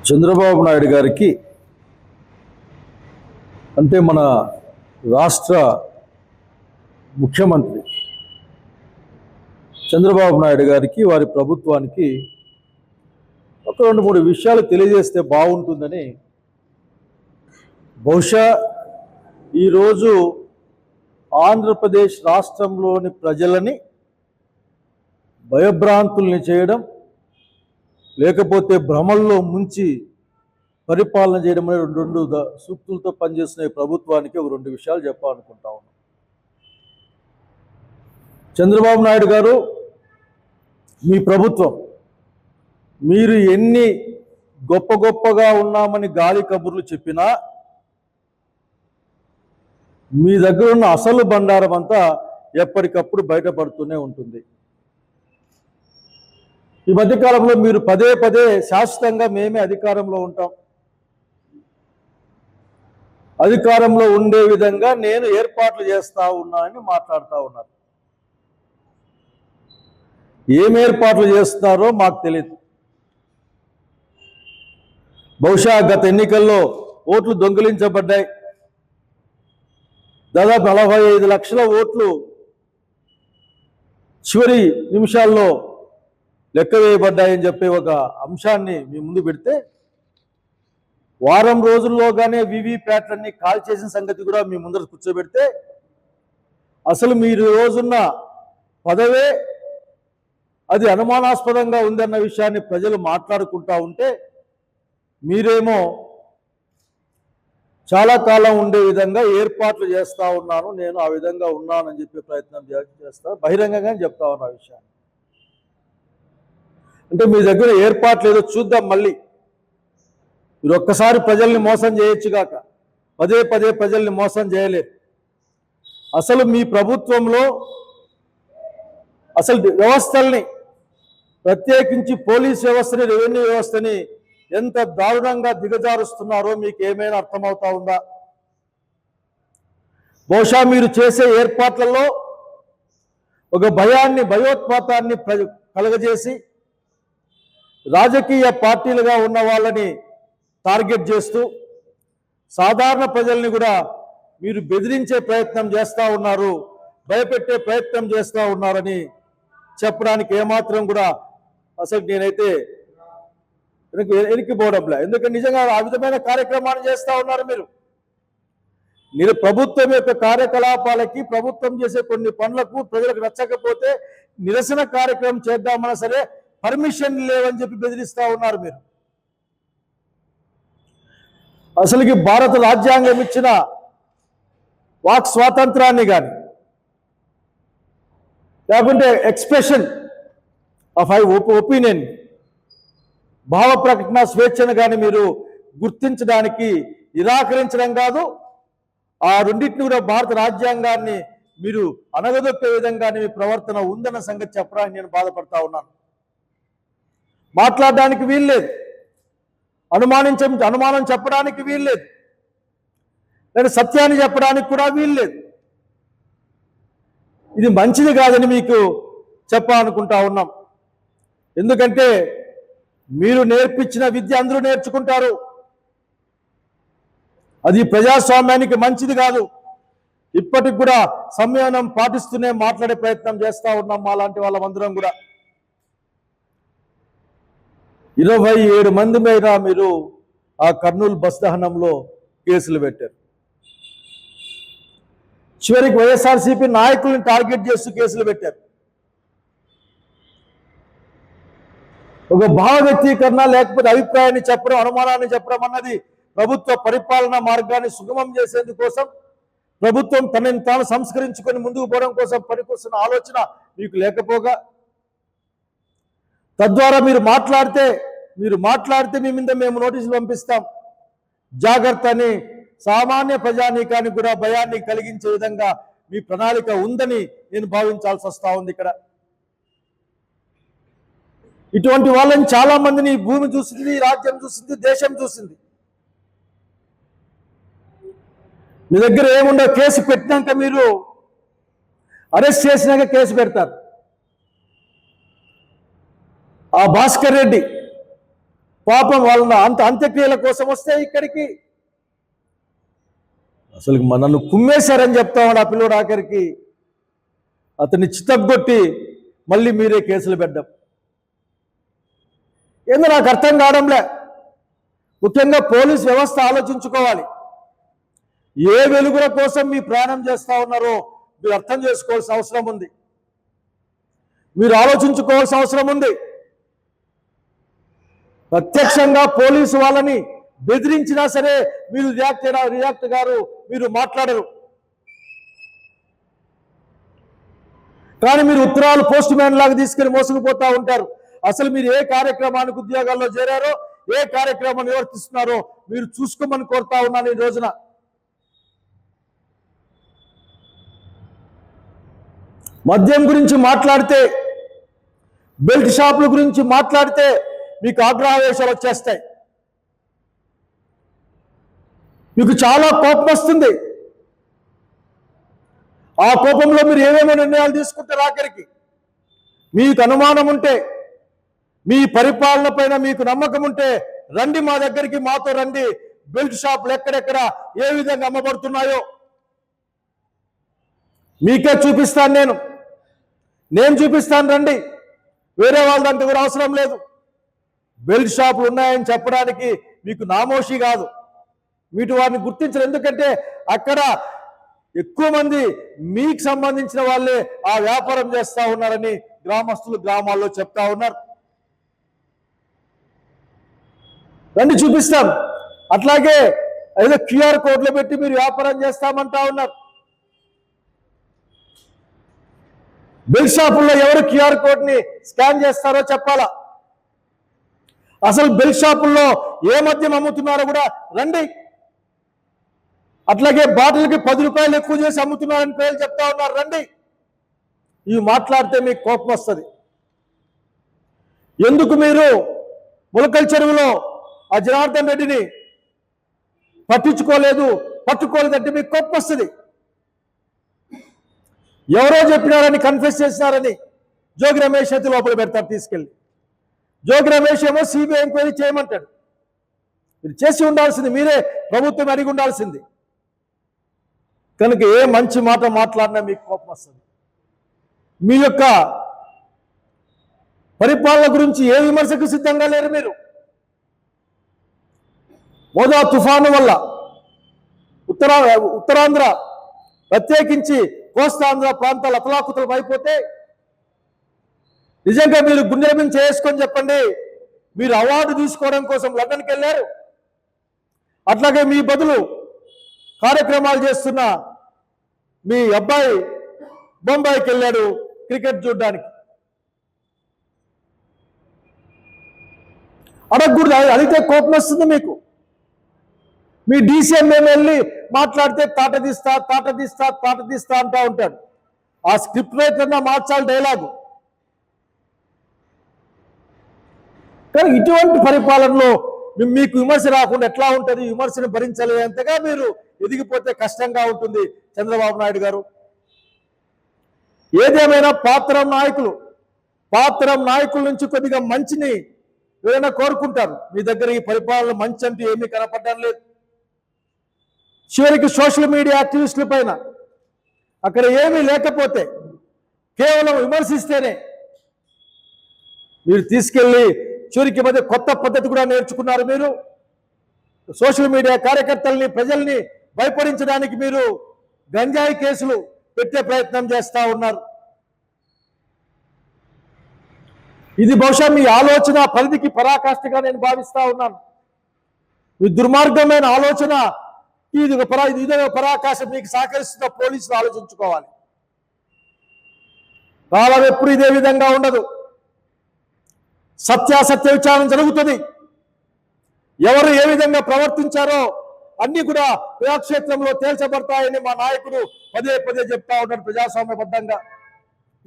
చంద్రబాబు నాయుడు గారికి అంటే మన రాష్ట్ర ముఖ్యమంత్రి చంద్రబాబు నాయుడు గారికి వారి ప్రభుత్వానికి ఒక 2-3 విషయాలు తెలియజేస్తే బాగుంటుందని బహుశా ఈరోజు ఆంధ్రప్రదేశ్ రాష్ట్రంలోని ప్రజలని భయభ్రాంతుల్ని చేయడం లేకపోతే భ్రమల్లో ముంచి పరిపాలన చేయడం అనే రెండు సూక్తులతో పనిచేస్తున్న ప్రభుత్వానికి ఒక 2 విషయాలు చెప్పాలనుకుంటా ఉన్నాను. చంద్రబాబు నాయుడు గారు, మీ ప్రభుత్వం మీరు ఎన్ని గొప్పగా ఉన్నామని గాలి కబుర్లు చెప్పినా మీ దగ్గర ఉన్న అసలు బండారం అంతా ఎప్పటికప్పుడు బయటపడుతూనే ఉంటుంది. ఈ మధ్యకాలంలో మీరు పదే శాశ్వతంగా మేమే అధికారంలో ఉంటాం, అధికారంలో ఉండే విధంగా నేను ఏర్పాట్లు చేస్తా ఉన్నా అని మాట్లాడుతూ ఉన్నారు. ఏం ఏర్పాట్లు చేస్తున్నారో మాకు తెలియదు. బహుశా గత ఎన్నికల్లో ఓట్లు దొంగిలించబడ్డాయి, దాదాపు 45 లక్షల ఓట్లు చివరి నిమిషాల్లో లెక్క వేయబడ్డాయని చెప్పే ఒక అంశాన్ని మీ ముందు పెడితే వారం రోజుల్లోగానే వీవీప్యాట్లన్నీ కాల్ చేసిన సంగతి కూడా మీ ముందర కూర్చోబెడితే అసలు మీరు రోజున్న పదవే అది అనుమానాస్పదంగా ఉందన్న విషయాన్ని ప్రజలు మాట్లాడుకుంటా ఉంటే మీరేమో చాలా కాలం ఉండే విధంగా ఏర్పాట్లు చేస్తూ ఉన్నాను, నేను ఆ విధంగా ఉన్నానని చెప్పే ప్రయత్నం చేస్తా, బహిరంగంగానే చెప్తా ఉన్నా విషయాన్ని. అంటే మీ దగ్గర ఏర్పాట్లు ఏదో చూద్దాం, మళ్ళీ మీరు ఒక్కసారి ప్రజల్ని మోసం చేయొచ్చుగాక పదే ప్రజల్ని మోసం చేయలేరు. అసలు మీ ప్రభుత్వంలో అసలు వ్యవస్థల్ని, ప్రత్యేకించి పోలీస్ వ్యవస్థని, రెవెన్యూ వ్యవస్థని ఎంత దారుణంగా దిగజారుస్తున్నారో మీకు ఏమైనా అర్థమవుతా ఉందా? బహుశా మీరు చేసే ఏర్పాట్లలో ఒక భయోత్పాతాన్ని కలుగజేసి రాజకీయ పార్టీలుగా ఉన్న వాళ్ళని టార్గెట్ చేస్తూ సాధారణ ప్రజల్ని కూడా మీరు బెదిరించే ప్రయత్నం చేస్తూ ఉన్నారు, భయపెట్టే ప్రయత్నం చేస్తూ ఉన్నారని చెప్పడానికి ఏమాత్రం కూడా అసలు నేనైతే వెనక్కిపోవడంలే. ఎందుకంటే నిజంగా ఆ విధమైన కార్యక్రమాన్ని చేస్తూ ఉన్నారు మీరు ప్రభుత్వం యొక్క కార్యకలాపాలకి, ప్రభుత్వం చేసే కొన్ని పనులకు ప్రజలకు నచ్చకపోతే నిరసన కార్యక్రమం చేద్దామన్నా సరే పర్మిషన్ లేవని చెప్పి బెదిరిస్తూ ఉన్నారు మీరు. అసలుకి భారత రాజ్యాంగం ఇచ్చిన వాక్ స్వాతంత్రాన్ని కానీ లేకుంటే ఎక్స్ప్రెషన్ ఆఫ్ ఒపీనియన్, భావ ప్రకటన స్వేచ్ఛను కానీ మీరు గుర్తించడానికి నిరాకరించడం కాదు, ఆ రెండింటిని కూడా భారత రాజ్యాంగాన్ని మీరు అనగదొక్కే విధంగానే మీ ప్రవర్తన ఉందన్న సంగతి చెప్పడానికి నేను బాధపడతా ఉన్నాను. మాట్లాడడానికి వీల్లేదు, అనుమానం చెప్పడానికి వీల్లేదు, లేదా సత్యాన్ని చెప్పడానికి కూడా వీల్లేదు. ఇది మంచిది కాదని మీకు చెప్పాలనుకుంటా ఉన్నాం. ఎందుకంటే మీరు నేర్పించిన విద్య అందరూ నేర్చుకుంటారు, అది ప్రజాస్వామ్యానికి మంచిది కాదు. ఇప్పటికి కూడా సంయమనం పాటిస్తూనే మాట్లాడే ప్రయత్నం చేస్తూ ఉన్నాం మా లాంటి వాళ్ళందరం కూడా. 27 మంది మీద మీరు ఆ కర్నూలు బస్ దహనంలో కేసులు పెట్టారు. చివరికి వైఎస్ఆర్సీపీ నాయకుల్ని టార్గెట్ చేస్తూ కేసులు పెట్టారు. ఒక భావ వ్యక్తీకరణ లేకపోతే అభిప్రాయాన్ని చెప్పడం, అనుమానాన్ని చెప్పడం అన్నది ప్రభుత్వ పరిపాలనా మార్గాన్ని సుగమం చేసేందుకోసం, ప్రభుత్వం తనని తాను సంస్కరించుకొని ముందుకు పోవడం కోసం పనికొస్తున్న ఆలోచన మీకు లేకపోగా, తద్వారా మీరు మాట్లాడితే మీ మీద మేము నోటీసులు పంపిస్తాం, జాగ్రత్త అని సామాన్య ప్రజానీకానికి కూడా భయాన్ని కలిగించే విధంగా మీ ప్రణాళిక ఉందని నేను భావించాల్సి వస్తూ ఉంది. ఇక్కడ ఇటువంటి వాళ్ళని చాలా మందిని భూమి చూసింది, రాజ్యం చూసింది, దేశం చూసింది. మీ దగ్గర ఏముండో కేసు పెట్టినాక మీరు అరెస్ట్ చేసినాక కేసు పెడతారు. ఆ భాస్కర్ రెడ్డి పాపం వాళ్ళ అంత్యక్రియల కోసం వస్తే ఇక్కడికి అసలు నన్ను కుమ్మేశారని చెప్తా ఉన్నాడు ఆ పిల్లోడు. ఆఖరికి అతన్ని చితగ్గొట్టి మళ్ళీ మీరే కేసులు పెట్టడం ఏందో నాకు అర్థం కావడంలే. ముఖ్యంగా పోలీస్ వ్యవస్థ ఆలోచించుకోవాలి. ఏ వెలుగుల కోసం మీ ప్రాణం చేస్తా ఉన్నారో మీరు అర్థం చేసుకోవాల్సిన అవసరం ఉంది. మీరు ఆలోచించుకోవాల్సిన అవసరం ఉంది. ప్రత్యక్షంగా పోలీసు వాళ్ళని బెదిరించినా సరే మీరు రియాక్ట్ గారు మీరు మాట్లాడరు. కానీ మీరు ఉత్తరాలు పోస్ట్ మ్యాన్ లాగా తీసుకుని మోసుకుపోతా ఉంటారు. అసలు మీరు ఏ కార్యక్రమానికి ఉద్యోగాల్లో చేరారో, ఏ కార్యక్రమం నిర్వర్తిస్తున్నారో మీరు చూసుకోమని కోరుతా ఉన్నాను ఈ రోజున. మద్యం గురించి మాట్లాడితే, బెల్ట్ షాపుల గురించి మాట్లాడితే మీకు ఆగ్రహవేశాలు వచ్చేస్తాయి. మీకు చాలా కోపం వస్తుంది. ఆ కోపంలో మీరు ఏమేమో నిర్ణయాలు తీసుకుంటారు. ఆఖరికి మీకు అనుమానం ఉంటే, మీ పరిపాలన పైన మీకు నమ్మకం ఉంటే రండి మా దగ్గరికి, మాతో రండి. బెల్ట్ షాపులు ఎక్కడెక్కడ ఏ విధంగా అమ్మబడుతున్నాయో మీకే చూపిస్తాను. నేను చూపిస్తాను, రండి. వేరే వాళ్ళంతా కూడా అవసరం లేదు. బెల్ట్ షాపులు ఉన్నాయని చెప్పడానికి మీకు నామోషి కాదు. వీటి వారిని గుర్తించరు. ఎందుకంటే అక్కడ ఎక్కువ మంది మీకు సంబంధించిన వాళ్ళే ఆ వ్యాపారం చేస్తూ ఉన్నారని గ్రామస్తులు గ్రామాల్లో చెప్తా ఉన్నారు. రండి, చూపిస్తాం. అట్లాగే ఏదో క్యూఆర్ కోడ్లు పెట్టి మీరు వ్యాపారం చేస్తామంటా ఉన్నారు. బెల్ట్ షాపుల్లో ఎవరు క్యూఆర్ కోడ్ని స్కాన్ చేస్తారో చెప్పాలా. అసలు బెల్ట్ షాపుల్లో ఏ మద్యం అమ్ముతున్నారో కూడా రండి. అట్లాగే బాటిల్కి 10 రూపాయలు ఎక్కువ చేసి అమ్ముతున్నారని పేర్లు చెప్తా ఉన్నారు. రండి. ఇవి మాట్లాడితే మీకు కోపం వస్తుంది. ఎందుకు మీరు ములకల చెరువులో ఆ జనార్దన్ రెడ్డిని పట్టుకోలేదంటే మీకు కోపం వస్తుంది. ఎవరో చెప్పినారని కన్ఫెస్ చేసినారని జోగి రమేష్ అయితే లోపల పెడతారు తీసుకెళ్ళి. జోగి రమేష్ ఏమో సిబిఐ ఎంక్వైరీ చేయమంటాడు. మీరు చేసి ఉండాల్సింది, మీరే ప్రభుత్వం అడిగి ఉండాల్సింది. కనుక ఏ మంచి మాట మాట్లాడినా మీకు కోపం వస్తుంది. మీ యొక్క పరిపాలన గురించి ఏ విమర్శకు సిద్ధంగా లేరు మీరు. మోదా తుఫాను వల్ల ఉత్తరాంధ్ర ప్రత్యేకించి కోస్తాంధ్ర ప్రాంతాలు అతలాకుతలం అయిపోతే నిజంగా మీరు గుండెల మీద చేసుకొని చెప్పండి, మీరు అవార్డు తీసుకోవడం కోసం లండన్కి వెళ్ళారు. అట్లాగే మీ బదులు కార్యక్రమాలు చేస్తున్న మీ అబ్బాయి బొంబాయికి వెళ్ళాడు క్రికెట్ చూడడానికి. అడగకూడదు, అడిగితే కోపం వస్తుంది మీకు. మీ డీసీఎం వెళ్ళి మాట్లాడితే తాట తీస్తా అంటూ ఉంటాడు. ఆ స్క్రిప్ట్ రైటర్ మార్చాలి డైలాగు. కానీ ఇటువంటి పరిపాలనలో మీకు విమర్శ రాకుండా ఎట్లా ఉంటుంది? విమర్శను భరించలేంతగా మీరు ఎదిగిపోతే కష్టంగా ఉంటుంది చంద్రబాబు నాయుడు గారు. ఏదేమైనా పాత్రం నాయకుల నుంచి కొద్దిగా మంచిని ఎవరైనా కోరుకుంటారు. మీ దగ్గర ఈ పరిపాలన మంచి అంటూ ఏమీ కనపడడం లేదు. చివరికి సోషల్ మీడియా యాక్టివిస్టుల పైన అక్కడ ఏమీ లేకపోతే కేవలం విమర్శిస్తేనే మీరు తీసుకెళ్ళి చివరికి మధ్య కొత్త పద్ధతి కూడా నేర్చుకున్నారు. మీరు సోషల్ మీడియా కార్యకర్తల్ని, ప్రజల్ని భయపడించడానికి మీరు గంజాయి కేసులు పెట్టే ప్రయత్నం చేస్తూ ఉన్నారు. ఇది బహుశా మీ ఆలోచన పరిధికి పరాకాష్ఠగా నేను భావిస్తా ఉన్నాను. మీ దుర్మార్గమైన ఆలోచన ఇది పరాకాశం మీకు సహకరిస్తున్న పోలీసులు ఆలోచించుకోవాలి. కాలం ఎప్పుడు ఇదే విధంగా ఉండదు. సత్యాసత్య విచారణ జరుగుతుంది. ఎవరు ఏ విధంగా ప్రవర్తించారో అన్ని కూడా ప్రజాక్షేత్రంలో తేల్చబడతాయని మా నాయకుడు పదే చెప్తా ఉన్నాడు ప్రజాస్వామ్యబద్ధంగా.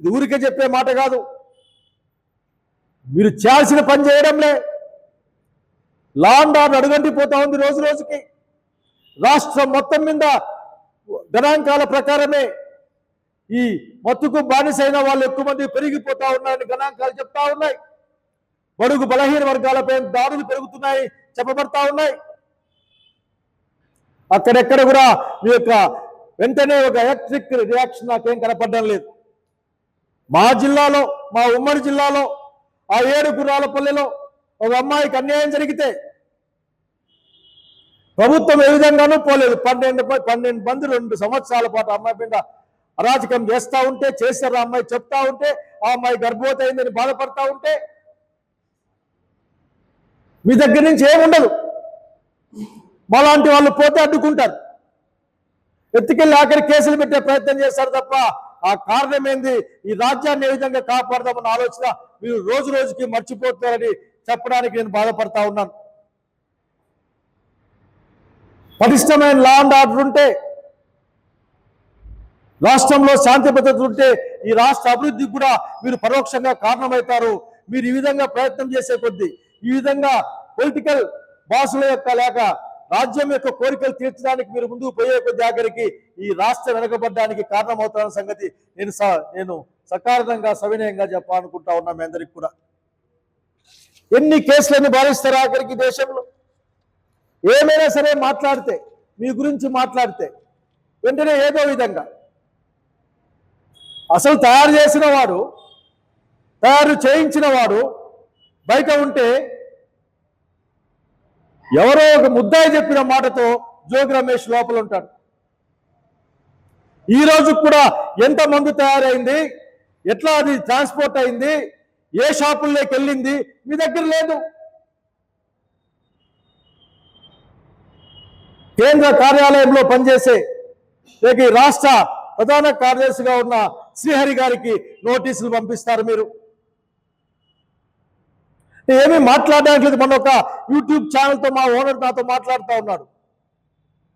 ఇది ఊరికే చెప్పే మాట కాదు. మీరు చేయాల్సిన పని చేయడంలే. లా అండ్ ఆర్డర్ అడుగంటిపోతా ఉంది రోజు రోజుకి. రాష్ట్రం మొత్తం మీద గణాంకాల ప్రకారమే ఈ మత్తుకు బానిసైన వాళ్ళు ఎక్కువ మంది పెరిగిపోతా ఉన్నారని గణాంకాలు చెప్తా ఉన్నాయి. బడుగు బలహీన వర్గాలపై దాడులు పెరుగుతున్నాయి చెప్పబడతా ఉన్నాయి. అక్కడెక్కడ కూడా మీ యొక్క వెంటనే ఒక ఎలక్ట్రిక్ రియాక్షన్ నాకేం కనపడడం లేదు. మా జిల్లాలో, మా ఉమ్మడి జిల్లాలో ఆ 7 గుర్రాలపల్లిలో ఒక అమ్మాయికి అన్యాయం జరిగితే ప్రభుత్వం ఏ విధంగానూ పోలేదు. 12 మంది 2 సంవత్సరాల పాటు అమ్మాయి మీద అరాచకం చేస్తూ ఉంటే, చేశారు అమ్మాయి చెప్తా ఉంటే, ఆ అమ్మాయి గర్భవతి అయిందని బాధపడతా ఉంటే మీ దగ్గర నుంచి ఏముండదు. మాలాంటి వాళ్ళు పోతే అడ్డుకుంటారు, ఎత్తుకెళ్ళి ఆఖరి కేసులు పెట్టే ప్రయత్నం చేస్తారు తప్ప ఆ కారణం ఏంది, ఈ రాజ్యాన్ని ఏ విధంగా కాపాడదామన్న ఆలోచన మీరు రోజు రోజుకి మర్చిపోతారని చెప్పడానికి నేను బాధపడతా ఉన్నాను. పటిష్టమైన లా అండ్ ఆర్డర్ ఉంటే, రాష్ట్రంలో శాంతి భద్రతలు ఉంటే ఈ రాష్ట్ర అభివృద్ధికి కూడా మీరు పరోక్షంగా కారణమవుతారు. మీరు ఈ విధంగా ప్రయత్నం చేసే కొద్దీ, ఈ విధంగా పొలిటికల్ బాసుల యొక్క లేక రాజ్యం యొక్క కోరికలు తీర్చడానికి మీరు ముందుకు పోయే కొద్ది ఆఖరికి ఈ రాష్ట్రం వెనకబడ్డానికి కారణమవుతారన్న సంగతి నేను సకారణంగా సవినయంగా చెప్పాలనుకుంటా ఉన్నా. మీ అందరికి కూడా ఎన్ని కేసులన్నీ భావిస్తారు ఆఖరికి దేశంలో. ఏమైనా సరే మాట్లాడితే, మీ గురించి మాట్లాడితే వెంటనే ఏదో విధంగా అసలు తయారు చేసిన వాడు, తయారు చేయించిన వాడు బయట ఉంటే ఎవరో ఒక ముద్దాయి చెప్పిన మాటతో జోగి రమేష్ లోపల ఉంటాడు. ఈ రోజు కూడా ఎంత మందు తయారైంది, ఎట్లా అది ట్రాన్స్పోర్ట్ అయింది, ఏ షాపుల్లోకి వెళ్ళింది మీ దగ్గర లేదు. కేంద్ర కార్యాలయంలో పనిచేసే లేక రాష్ట్ర ప్రధాన కార్యదర్శిగా ఉన్న శ్రీహరి గారికి నోటీసులు పంపిస్తారు మీరు. ఏమీ మాట్లాడడానికి లేదు. మన ఒక యూట్యూబ్ ఛానల్తో మా ఓనర్ నాతో మాట్లాడుతూ ఉన్నాడు.